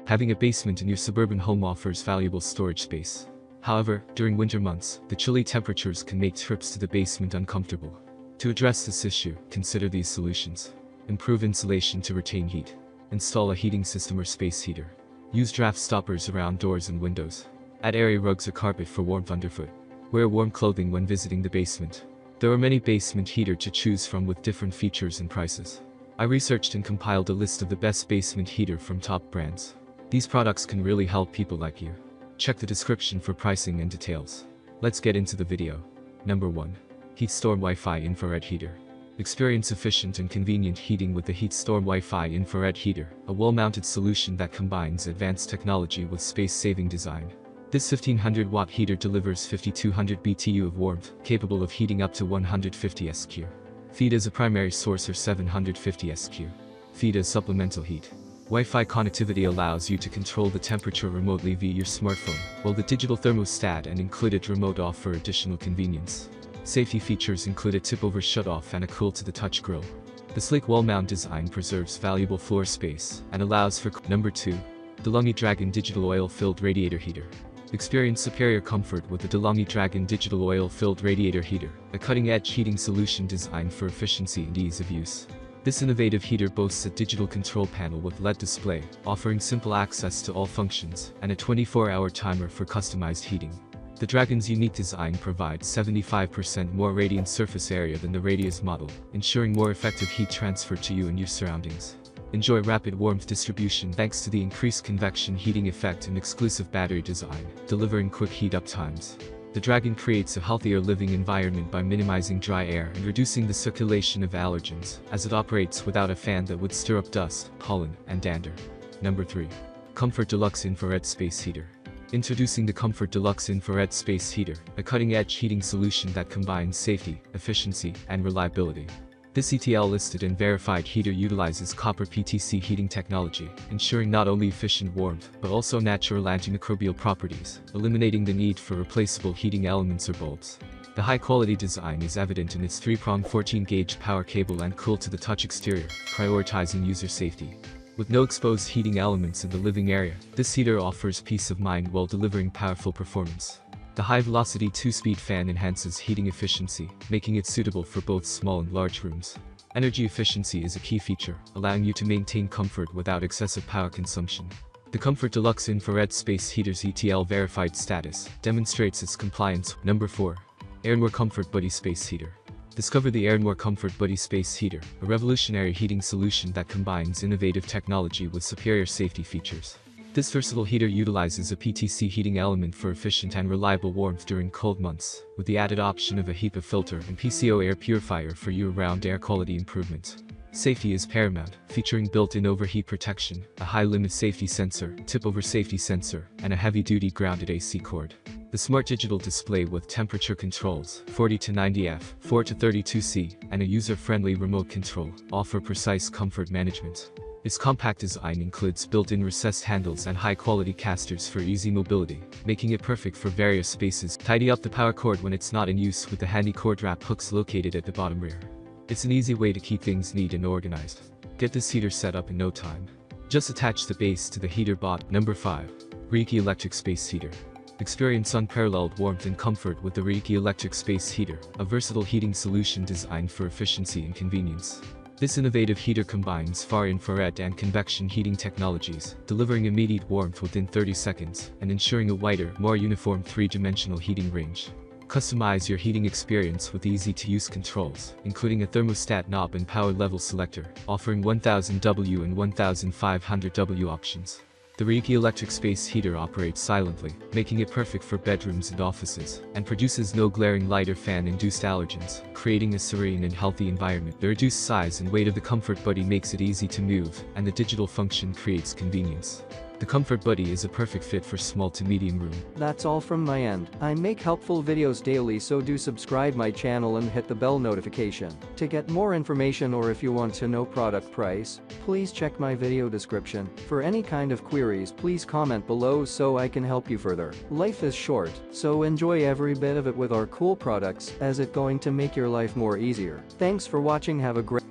Having a basement in your suburban home offers valuable storage space. However, during winter months, the chilly temperatures can make trips to the basement uncomfortable. To address this issue, consider these solutions. Improve insulation to retain heat. Install a heating system or space heater. Use draft stoppers around doors and windows. Add airy rugs or carpet for warmth underfoot. Wear warm clothing when visiting the basement. There are many basement heaters to choose from with different features and prices. I researched and compiled a list of the best basement heater from top brands. These products can really help people like you. Check the description for pricing and details. Let's get into the video. Number 1. HeatStorm Wi-Fi Infrared Heater. Experience efficient and convenient heating with the HeatStorm Wi-Fi Infrared Heater, a wall-mounted solution that combines advanced technology with space-saving design. This 1500-watt heater delivers 5200 BTU of warmth, capable of heating up to 150 SQ. Feed as a primary source or 750 SQ. Feed as supplemental heat. Wi-Fi connectivity allows you to control the temperature remotely via your smartphone, while the digital thermostat and included remote offer additional convenience. Safety features include a tip-over shut-off and a cool-to-the-touch grill. The sleek wall-mount design preserves valuable floor space and allows for Number 2. DeLonghi Dragon Digital Oil-Filled Radiator Heater. Experience superior comfort with the DeLonghi Dragon Digital Oil-Filled Radiator Heater, a cutting-edge heating solution designed for efficiency and ease of use. This innovative heater boasts a digital control panel with LED display, offering simple access to all functions, and a 24-hour timer for customized heating. The Dragon's unique design provides 75% more radiant surface area than the Radius model, ensuring more effective heat transfer to you and your surroundings. Enjoy rapid warmth distribution thanks to the increased convection heating effect and exclusive battery design, delivering quick heat-up times. The Dragon creates a healthier living environment by minimizing dry air and reducing the circulation of allergens, as it operates without a fan that would stir up dust, pollen, and dander. Number 3. Comfort Deluxe Infrared Space Heater. Introducing the Comfort Deluxe Infrared Space Heater, a cutting-edge heating solution that combines safety, efficiency, and reliability. This ETL-listed and verified heater utilizes copper PTC heating technology, ensuring not only efficient warmth, but also natural antimicrobial properties, eliminating the need for replaceable heating elements or bulbs. The high-quality design is evident in its 3-prong 14-gauge power cable and cool-to-the-touch exterior, prioritizing user safety. With no exposed heating elements in the living area, this heater offers peace of mind while delivering powerful performance. The high-velocity 2-speed fan enhances heating efficiency, making it suitable for both small and large rooms. Energy efficiency is a key feature, allowing you to maintain comfort without excessive power consumption. The Comfort Deluxe Infrared Space Heater's ETL verified status demonstrates its compliance. Number 4. Airnware Comfort Buddy Space Heater. Discover the Airnware Comfort Buddy Space Heater, a revolutionary heating solution that combines innovative technology with superior safety features. This versatile heater utilizes a PTC heating element for efficient and reliable warmth during cold months, with the added option of a HEPA filter and PCO air purifier for year-round air quality improvement. Safety is paramount, featuring built-in overheat protection, a high-limit safety sensor, tip-over safety sensor, and a heavy-duty grounded AC cord. The smart digital display with temperature controls, 40 to 90°F, 4 to 32°C, and a user-friendly remote control, offer precise comfort management. Its compact design includes built-in recessed handles and high-quality casters for easy mobility, making it perfect for various spaces. Tidy up the power cord when it's not in use with the handy cord wrap hooks located at the bottom rear. It's an easy way to keep things neat and organized. Get this heater set up in no time. Just attach the base to the heater bot. Number 5. Reiki Electric Space Heater. Experience unparalleled warmth and comfort with the Reiki Electric Space Heater, a versatile heating solution designed for efficiency and convenience. This innovative heater combines far-infrared and convection heating technologies, delivering immediate warmth within 30 seconds, and ensuring a wider, more uniform 3-dimensional heating range. Customize your heating experience with easy-to-use controls, including a thermostat knob and power level selector, offering 1000W and 1500W options. The Reiki Electric Space Heater operates silently, making it perfect for bedrooms and offices, and produces no glaring light or fan-induced allergens, creating a serene and healthy environment. The reduced size and weight of the Comfort Buddy makes it easy to move, and the digital function creates convenience. The Comfort Buddy is a perfect fit for small to medium room. That's all from my end. I make helpful videos daily, so do subscribe my channel and hit the bell notification. To get more information or if you want to know product price, please check my video description. For any kind of queries, please comment below so I can help you further. Life is short, so enjoy every bit of it with our cool products, as it's going to make your life more easier. Thanks for watching. Have a great